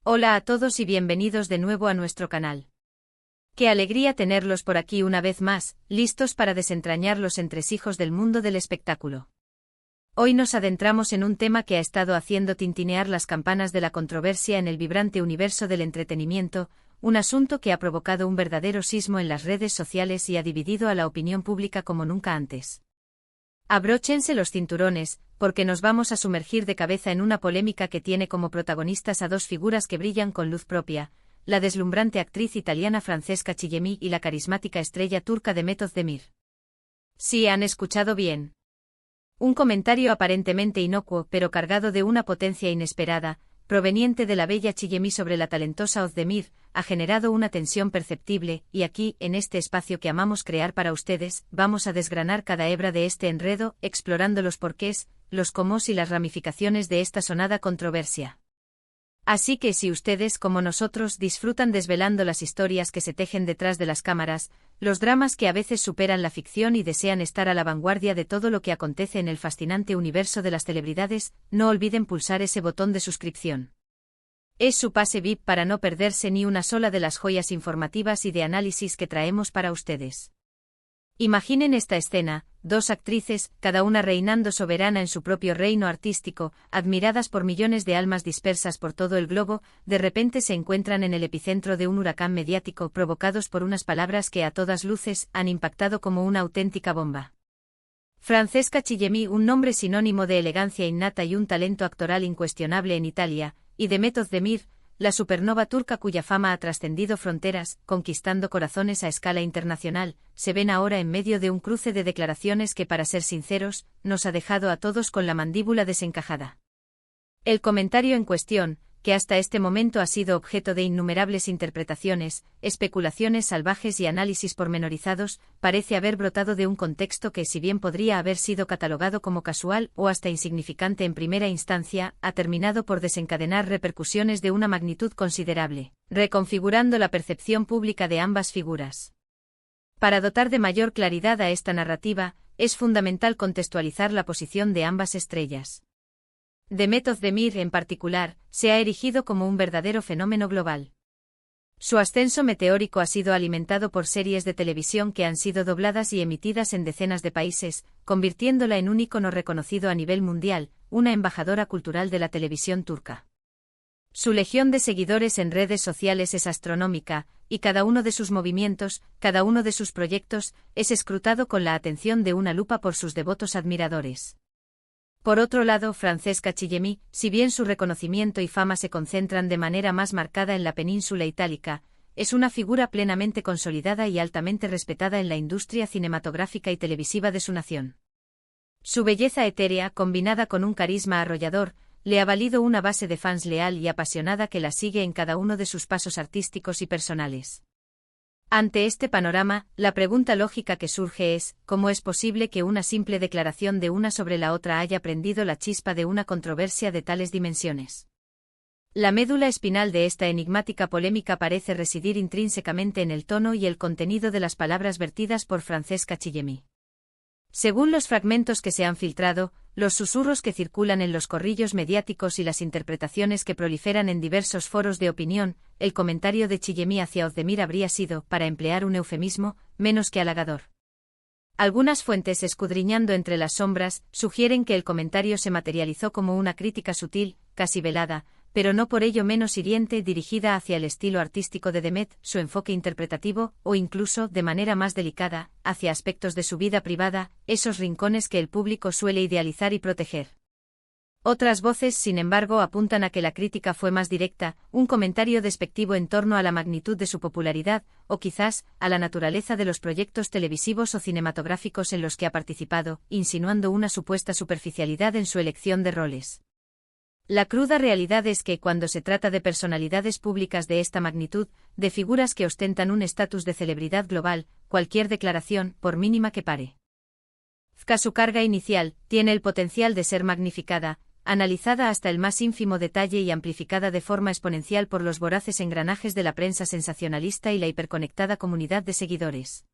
Hola a todos y bienvenidos de nuevo a nuestro canal. Qué alegría tenerlos por aquí una vez más, listos para desentrañar los entresijos del mundo del espectáculo. Hoy nos adentramos en un tema que ha estado haciendo tintinear las campanas de la controversia en el vibrante universo del entretenimiento, un asunto que ha provocado un verdadero sismo en las redes sociales y ha dividido a la opinión pública como nunca antes. Abróchense los cinturones, porque nos vamos a sumergir de cabeza en una polémica que tiene como protagonistas a dos figuras que brillan con luz propia, la deslumbrante actriz italiana Francesca Chillemi y la carismática estrella turca Demet Özdemir. Sí, han escuchado bien. Un comentario aparentemente inocuo pero cargado de una potencia inesperada, proveniente de la bella Chillemi sobre la talentosa Özdemir, ha generado una tensión perceptible, y aquí, en este espacio que amamos crear para ustedes, vamos a desgranar cada hebra de este enredo, explorando los porqués, los cómo y las ramificaciones de esta sonada controversia. Así que si ustedes, como nosotros, disfrutan desvelando las historias que se tejen detrás de las cámaras, los dramas que a veces superan la ficción y desean estar a la vanguardia de todo lo que acontece en el fascinante universo de las celebridades, no olviden pulsar ese botón de suscripción. Es su pase VIP para no perderse ni una sola de las joyas informativas y de análisis que traemos para ustedes. Imaginen esta escena, dos actrices, cada una reinando soberana en su propio reino artístico, admiradas por millones de almas dispersas por todo el globo, de repente se encuentran en el epicentro de un huracán mediático provocados por unas palabras que a todas luces han impactado como una auténtica bomba. Francesca Chillemi, un nombre sinónimo de elegancia innata y un talento actoral incuestionable en Italia, y Demet Özdemir, la supernova turca cuya fama ha trascendido fronteras, conquistando corazones a escala internacional, se ven ahora en medio de un cruce de declaraciones que, para ser sinceros, nos ha dejado a todos con la mandíbula desencajada. El comentario en cuestión, que hasta este momento ha sido objeto de innumerables interpretaciones, especulaciones salvajes y análisis pormenorizados, parece haber brotado de un contexto que, si bien podría haber sido catalogado como casual o hasta insignificante en primera instancia, ha terminado por desencadenar repercusiones de una magnitud considerable, reconfigurando la percepción pública de ambas figuras. Para dotar de mayor claridad a esta narrativa, es fundamental contextualizar la posición de ambas estrellas. Demet Özdemir, en particular, se ha erigido como un verdadero fenómeno global. Su ascenso meteórico ha sido alimentado por series de televisión que han sido dobladas y emitidas en decenas de países, convirtiéndola en un ícono reconocido a nivel mundial, una embajadora cultural de la televisión turca. Su legión de seguidores en redes sociales es astronómica, y cada uno de sus movimientos, cada uno de sus proyectos, es escrutado con la atención de una lupa por sus devotos admiradores. Por otro lado, Francesca Chillemi, si bien su reconocimiento y fama se concentran de manera más marcada en la península itálica, es una figura plenamente consolidada y altamente respetada en la industria cinematográfica y televisiva de su nación. Su belleza etérea, combinada con un carisma arrollador, le ha valido una base de fans leal y apasionada que la sigue en cada uno de sus pasos artísticos y personales. Ante este panorama, la pregunta lógica que surge es, ¿cómo es posible que una simple declaración de una sobre la otra haya prendido la chispa de una controversia de tales dimensiones? La médula espinal de esta enigmática polémica parece residir intrínsecamente en el tono y el contenido de las palabras vertidas por Francesca Chillemi. Según los fragmentos que se han filtrado, los susurros que circulan en los corrillos mediáticos y las interpretaciones que proliferan en diversos foros de opinión, el comentario de Chillemi hacia Özdemir habría sido, para emplear un eufemismo, menos que halagador. Algunas fuentes escudriñando entre las sombras sugieren que el comentario se materializó como una crítica sutil, casi velada, pero no por ello menos hiriente, dirigida hacia el estilo artístico de Demet, su enfoque interpretativo, o incluso, de manera más delicada, hacia aspectos de su vida privada, esos rincones que el público suele idealizar y proteger. Otras voces, sin embargo, apuntan a que la crítica fue más directa, un comentario despectivo en torno a la magnitud de su popularidad, o quizás, a la naturaleza de los proyectos televisivos o cinematográficos en los que ha participado, insinuando una supuesta superficialidad en su elección de roles. La cruda realidad es que, cuando se trata de personalidades públicas de esta magnitud, de figuras que ostentan un estatus de celebridad global, cualquier declaración, por mínima que pare, su carga inicial, tiene el potencial de ser magnificada, analizada hasta el más ínfimo detalle y amplificada de forma exponencial por los voraces engranajes de la prensa sensacionalista y la hiperconectada comunidad de seguidores.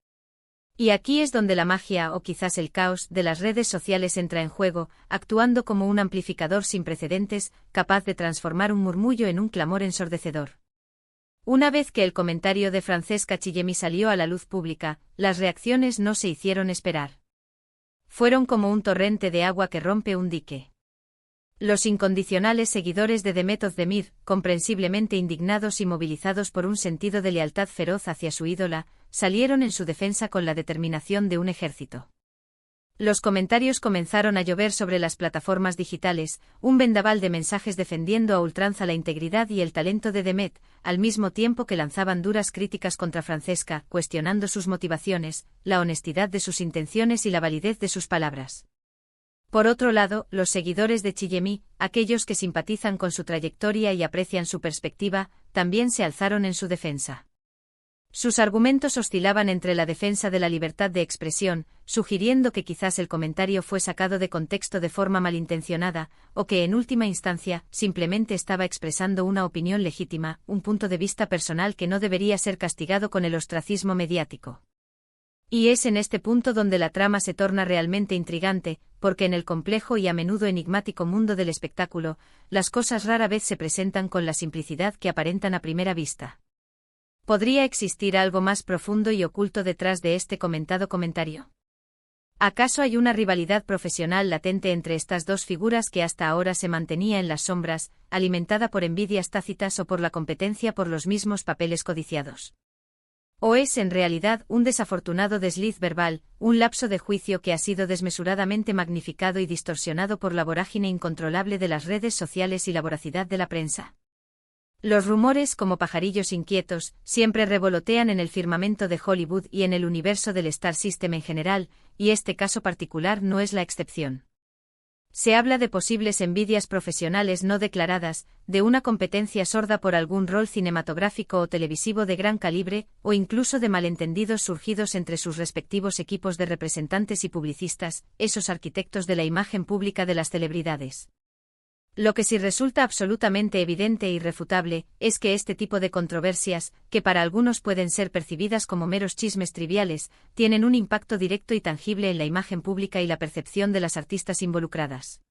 Y aquí es donde la magia o quizás el caos de las redes sociales entra en juego, actuando como un amplificador sin precedentes, capaz de transformar un murmullo en un clamor ensordecedor. Una vez que el comentario de Francesca Chillemi salió a la luz pública, las reacciones no se hicieron esperar. Fueron como un torrente de agua que rompe un dique. Los incondicionales seguidores de Demet Özdemir, comprensiblemente indignados y movilizados por un sentido de lealtad feroz hacia su ídola, salieron en su defensa con la determinación de un ejército. Los comentarios comenzaron a llover sobre las plataformas digitales, un vendaval de mensajes defendiendo a ultranza la integridad y el talento de Demet, al mismo tiempo que lanzaban duras críticas contra Francesca, cuestionando sus motivaciones, la honestidad de sus intenciones y la validez de sus palabras. Por otro lado, los seguidores de Chillemi, aquellos que simpatizan con su trayectoria y aprecian su perspectiva, también se alzaron en su defensa. Sus argumentos oscilaban entre la defensa de la libertad de expresión, sugiriendo que quizás el comentario fue sacado de contexto de forma malintencionada, o que en última instancia, simplemente estaba expresando una opinión legítima, un punto de vista personal que no debería ser castigado con el ostracismo mediático. Y es en este punto donde la trama se torna realmente intrigante, porque en el complejo y a menudo enigmático mundo del espectáculo, las cosas rara vez se presentan con la simplicidad que aparentan a primera vista. ¿Podría existir algo más profundo y oculto detrás de este comentado comentario? ¿Acaso hay una rivalidad profesional latente entre estas dos figuras que hasta ahora se mantenía en las sombras, alimentada por envidias tácitas o por la competencia por los mismos papeles codiciados? ¿O es en realidad un desafortunado desliz verbal, un lapso de juicio que ha sido desmesuradamente magnificado y distorsionado por la vorágine incontrolable de las redes sociales y la voracidad de la prensa? Los rumores, como pajarillos inquietos, siempre revolotean en el firmamento de Hollywood y en el universo del Star System en general, y este caso particular no es la excepción. Se habla de posibles envidias profesionales no declaradas, de una competencia sorda por algún rol cinematográfico o televisivo de gran calibre, o incluso de malentendidos surgidos entre sus respectivos equipos de representantes y publicistas, esos arquitectos de la imagen pública de las celebridades. Lo que sí resulta absolutamente evidente e irrefutable, es que este tipo de controversias, que para algunos pueden ser percibidas como meros chismes triviales, tienen un impacto directo y tangible en la imagen pública y la percepción de las artistas involucradas.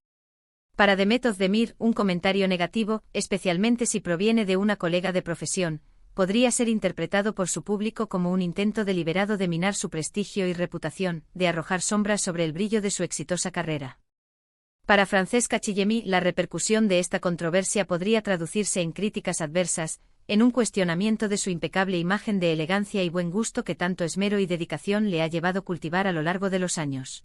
Para Demet Özdemir, un comentario negativo, especialmente si proviene de una colega de profesión, podría ser interpretado por su público como un intento deliberado de minar su prestigio y reputación, de arrojar sombras sobre el brillo de su exitosa carrera. Para Francesca Chillemi, la repercusión de esta controversia podría traducirse en críticas adversas, en un cuestionamiento de su impecable imagen de elegancia y buen gusto que tanto esmero y dedicación le ha llevado cultivar a lo largo de los años.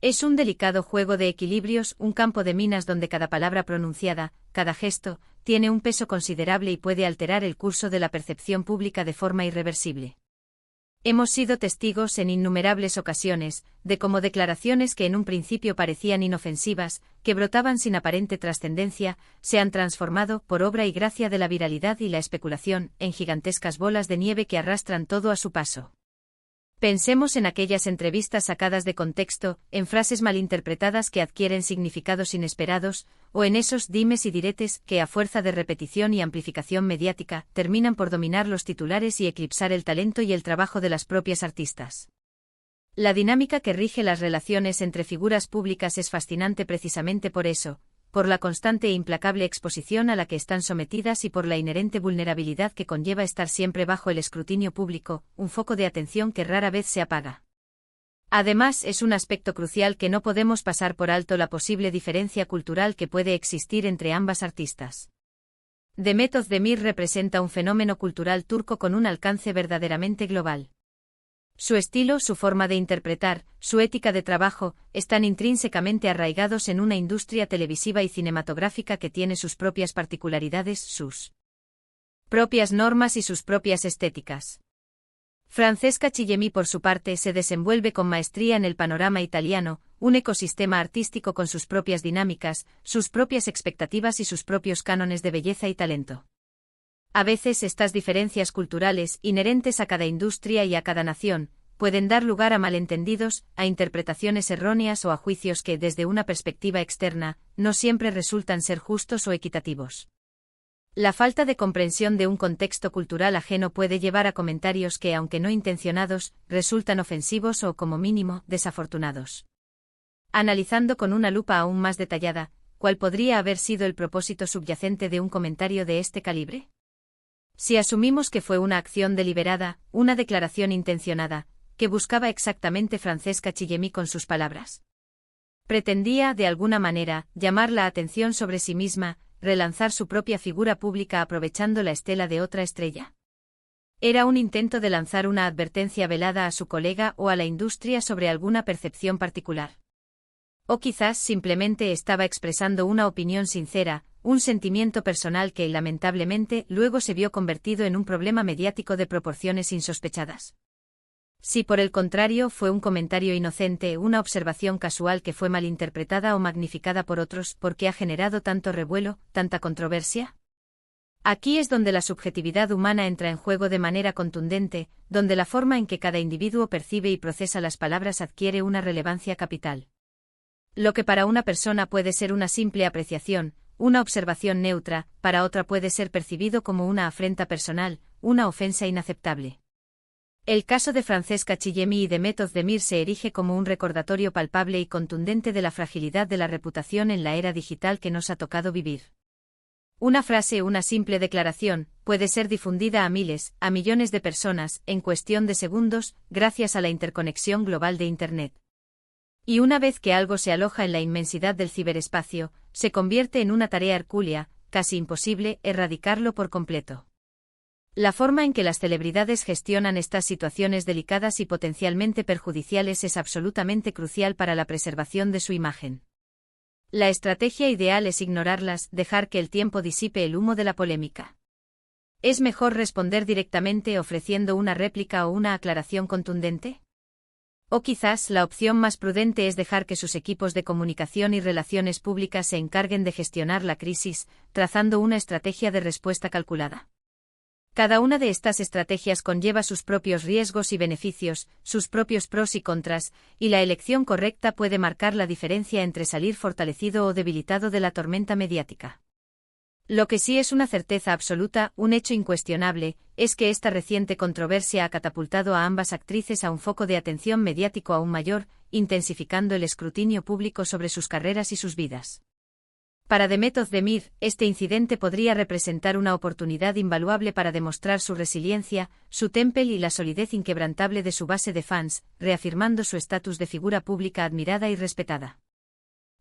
Es un delicado juego de equilibrios, un campo de minas donde cada palabra pronunciada, cada gesto, tiene un peso considerable y puede alterar el curso de la percepción pública de forma irreversible. Hemos sido testigos en innumerables ocasiones, de cómo declaraciones que en un principio parecían inofensivas, que brotaban sin aparente trascendencia, se han transformado, por obra y gracia de la viralidad y la especulación, en gigantescas bolas de nieve que arrastran todo a su paso. Pensemos en aquellas entrevistas sacadas de contexto, en frases malinterpretadas que adquieren significados inesperados, o en esos dimes y diretes que, a fuerza de repetición y amplificación mediática, terminan por dominar los titulares y eclipsar el talento y el trabajo de las propias artistas. La dinámica que rige las relaciones entre figuras públicas es fascinante precisamente por eso, por la constante e implacable exposición a la que están sometidas y por la inherente vulnerabilidad que conlleva estar siempre bajo el escrutinio público, un foco de atención que rara vez se apaga. Además, es un aspecto crucial que no podemos pasar por alto la posible diferencia cultural que puede existir entre ambas artistas. Demet Özdemir representa un fenómeno cultural turco con un alcance verdaderamente global. Su estilo, su forma de interpretar, su ética de trabajo, están intrínsecamente arraigados en una industria televisiva y cinematográfica que tiene sus propias particularidades, sus propias normas y sus propias estéticas. Francesca Chillemi, por su parte, se desenvuelve con maestría en el panorama italiano, un ecosistema artístico con sus propias dinámicas, sus propias expectativas y sus propios cánones de belleza y talento. A veces estas diferencias culturales, inherentes a cada industria y a cada nación, pueden dar lugar a malentendidos, a interpretaciones erróneas o a juicios que, desde una perspectiva externa, no siempre resultan ser justos o equitativos. La falta de comprensión de un contexto cultural ajeno puede llevar a comentarios que, aunque no intencionados, resultan ofensivos o, como mínimo, desafortunados. Analizando con una lupa aún más detallada, ¿cuál podría haber sido el propósito subyacente de un comentario de este calibre? Si asumimos que fue una acción deliberada, una declaración intencionada, ¿qué buscaba exactamente Francesca Chillemi con sus palabras? Pretendía, de alguna manera, llamar la atención sobre sí misma, relanzar su propia figura pública aprovechando la estela de otra estrella. Era un intento de lanzar una advertencia velada a su colega o a la industria sobre alguna percepción particular. O quizás simplemente estaba expresando una opinión sincera, un sentimiento personal que, lamentablemente, luego se vio convertido en un problema mediático de proporciones insospechadas. Si por el contrario fue un comentario inocente, una observación casual que fue malinterpretada o magnificada por otros, ¿por qué ha generado tanto revuelo, tanta controversia? Aquí es donde la subjetividad humana entra en juego de manera contundente, donde la forma en que cada individuo percibe y procesa las palabras adquiere una relevancia capital. Lo que para una persona puede ser una simple apreciación, una observación neutra, para otra puede ser percibido como una afrenta personal, una ofensa inaceptable. El caso de Francesca Chillemi y de Method Demir se erige como un recordatorio palpable y contundente de la fragilidad de la reputación en la era digital que nos ha tocado vivir. Una frase, una simple declaración, puede ser difundida a miles, a millones de personas, en cuestión de segundos, gracias a la interconexión global de Internet. Y una vez que algo se aloja en la inmensidad del ciberespacio, se convierte en una tarea hercúlea, casi imposible, erradicarlo por completo. La forma en que las celebridades gestionan estas situaciones delicadas y potencialmente perjudiciales es absolutamente crucial para la preservación de su imagen. La estrategia ideal es ignorarlas, dejar que el tiempo disipe el humo de la polémica. ¿Es mejor responder directamente ofreciendo una réplica o una aclaración contundente? O quizás la opción más prudente es dejar que sus equipos de comunicación y relaciones públicas se encarguen de gestionar la crisis, trazando una estrategia de respuesta calculada. Cada una de estas estrategias conlleva sus propios riesgos y beneficios, sus propios pros y contras, y la elección correcta puede marcar la diferencia entre salir fortalecido o debilitado de la tormenta mediática. Lo que sí es una certeza absoluta, un hecho incuestionable, es que esta reciente controversia ha catapultado a ambas actrices a un foco de atención mediático aún mayor, intensificando el escrutinio público sobre sus carreras y sus vidas. Para The Method Demir, este incidente podría representar una oportunidad invaluable para demostrar su resiliencia, su temple y la solidez inquebrantable de su base de fans, reafirmando su estatus de figura pública admirada y respetada.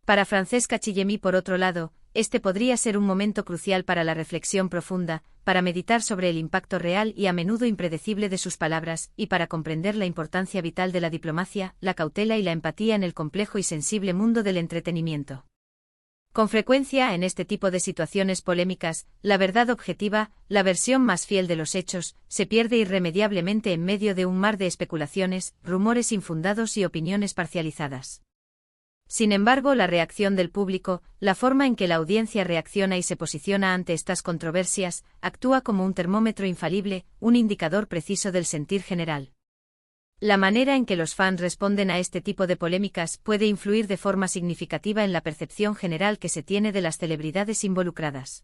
Para Francesca Chillemi, por otro lado, este podría ser un momento crucial para la reflexión profunda, para meditar sobre el impacto real y a menudo impredecible de sus palabras, y para comprender la importancia vital de la diplomacia, la cautela y la empatía en el complejo y sensible mundo del entretenimiento. Con frecuencia en este tipo de situaciones polémicas, la verdad objetiva, la versión más fiel de los hechos, se pierde irremediablemente en medio de un mar de especulaciones, rumores infundados y opiniones parcializadas. Sin embargo, la reacción del público, la forma en que la audiencia reacciona y se posiciona ante estas controversias, actúa como un termómetro infalible, un indicador preciso del sentir general. La manera en que los fans responden a este tipo de polémicas puede influir de forma significativa en la percepción general que se tiene de las celebridades involucradas.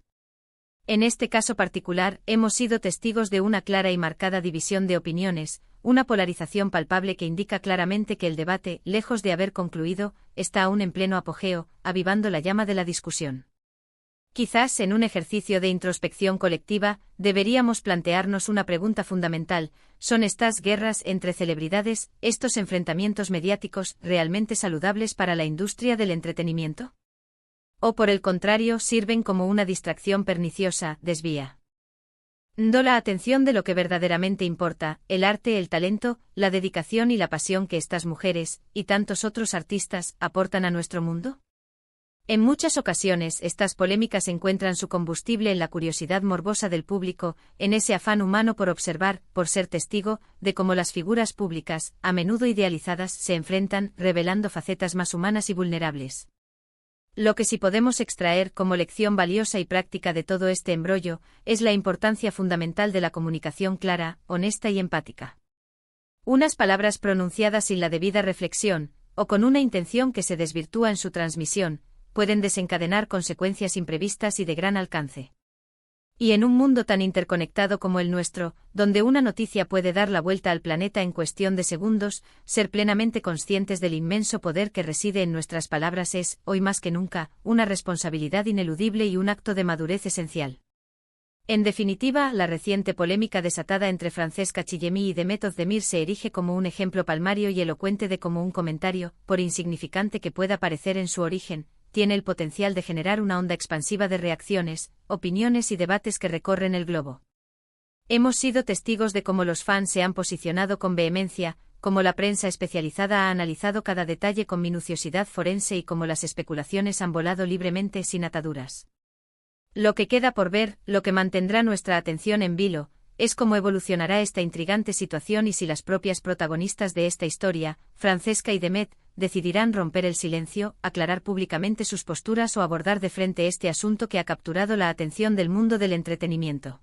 En este caso particular, hemos sido testigos de una clara y marcada división de opiniones, una polarización palpable que indica claramente que el debate, lejos de haber concluido, está aún en pleno apogeo, avivando la llama de la discusión. Quizás en un ejercicio de introspección colectiva, deberíamos plantearnos una pregunta fundamental: ¿son estas guerras entre celebridades, estos enfrentamientos mediáticos, realmente saludables para la industria del entretenimiento? ¿O por el contrario sirven como una distracción perniciosa, desvía la atención de lo que verdaderamente importa, el arte, el talento, la dedicación y la pasión que estas mujeres, y tantos otros artistas, aportan a nuestro mundo? En muchas ocasiones estas polémicas encuentran su combustible en la curiosidad morbosa del público, en ese afán humano por observar, por ser testigo, de cómo las figuras públicas, a menudo idealizadas, se enfrentan, revelando facetas más humanas y vulnerables. Lo que sí podemos extraer como lección valiosa y práctica de todo este embrollo, es la importancia fundamental de la comunicación clara, honesta y empática. Unas palabras pronunciadas sin la debida reflexión, o con una intención que se desvirtúa en su transmisión, pueden desencadenar consecuencias imprevistas y de gran alcance. Y en un mundo tan interconectado como el nuestro, donde una noticia puede dar la vuelta al planeta en cuestión de segundos, ser plenamente conscientes del inmenso poder que reside en nuestras palabras es, hoy más que nunca, una responsabilidad ineludible y un acto de madurez esencial. En definitiva, la reciente polémica desatada entre Francesca Chillemi y Demet Özdemir se erige como un ejemplo palmario y elocuente de cómo un comentario, por insignificante que pueda parecer en su origen, tiene el potencial de generar una onda expansiva de reacciones, opiniones y debates que recorren el globo. Hemos sido testigos de cómo los fans se han posicionado con vehemencia, cómo la prensa especializada ha analizado cada detalle con minuciosidad forense y cómo las especulaciones han volado libremente sin ataduras. Lo que queda por ver, lo que mantendrá nuestra atención en vilo, es cómo evolucionará esta intrigante situación y si las propias protagonistas de esta historia, Francesca y Demet, decidirán romper el silencio, aclarar públicamente sus posturas o abordar de frente este asunto que ha capturado la atención del mundo del entretenimiento.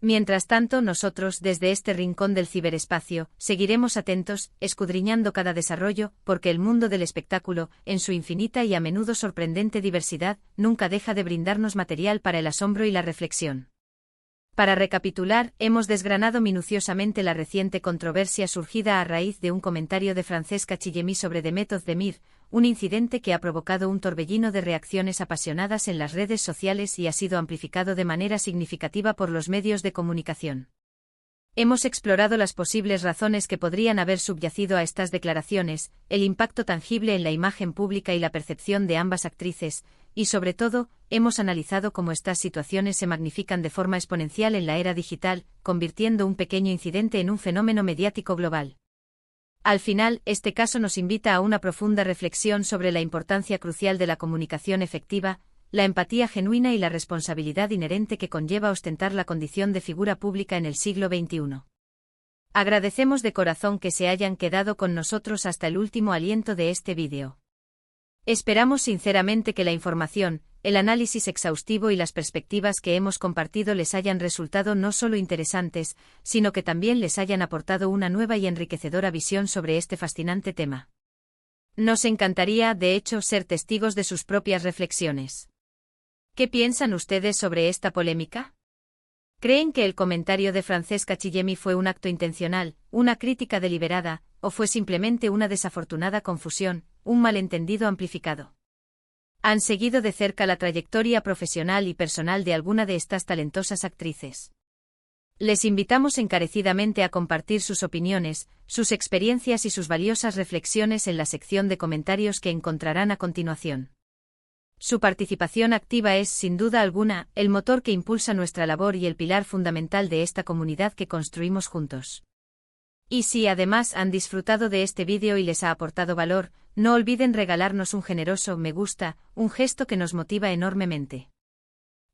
Mientras tanto, nosotros, desde este rincón del ciberespacio, seguiremos atentos, escudriñando cada desarrollo, porque el mundo del espectáculo, en su infinita y a menudo sorprendente diversidad, nunca deja de brindarnos material para el asombro y la reflexión. Para recapitular, hemos desgranado minuciosamente la reciente controversia surgida a raíz de un comentario de Francesca Chillemi sobre Demet Özdemir, un incidente que ha provocado un torbellino de reacciones apasionadas en las redes sociales y ha sido amplificado de manera significativa por los medios de comunicación. Hemos explorado las posibles razones que podrían haber subyacido a estas declaraciones, el impacto tangible en la imagen pública y la percepción de ambas actrices, y sobre todo, hemos analizado cómo estas situaciones se magnifican de forma exponencial en la era digital, convirtiendo un pequeño incidente en un fenómeno mediático global. Al final, este caso nos invita a una profunda reflexión sobre la importancia crucial de la comunicación efectiva, la empatía genuina y la responsabilidad inherente que conlleva ostentar la condición de figura pública en el siglo XXI. Agradecemos de corazón que se hayan quedado con nosotros hasta el último aliento de este vídeo. Esperamos sinceramente que la información, el análisis exhaustivo y las perspectivas que hemos compartido les hayan resultado no solo interesantes, sino que también les hayan aportado una nueva y enriquecedora visión sobre este fascinante tema. Nos encantaría, de hecho, ser testigos de sus propias reflexiones. ¿Qué piensan ustedes sobre esta polémica? ¿Creen que el comentario de Francesca Chillemi fue un acto intencional, una crítica deliberada, o fue simplemente una desafortunada confusión, un malentendido amplificado? ¿Han seguido de cerca la trayectoria profesional y personal de alguna de estas talentosas actrices? Les invitamos encarecidamente a compartir sus opiniones, sus experiencias y sus valiosas reflexiones en la sección de comentarios que encontrarán a continuación. Su participación activa es, sin duda alguna, el motor que impulsa nuestra labor y el pilar fundamental de esta comunidad que construimos juntos. Y si además han disfrutado de este vídeo y les ha aportado valor, no olviden regalarnos un generoso me gusta, un gesto que nos motiva enormemente.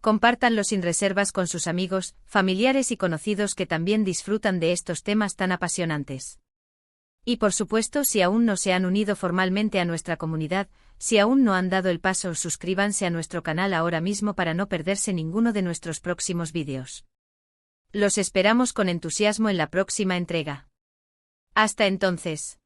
Compártanlo sin reservas con sus amigos, familiares y conocidos que también disfrutan de estos temas tan apasionantes. Y por supuesto, si aún no se han unido formalmente a nuestra comunidad, si aún no han dado el paso, suscríbanse a nuestro canal ahora mismo para no perderse ninguno de nuestros próximos vídeos. Los esperamos con entusiasmo en la próxima entrega. Hasta entonces.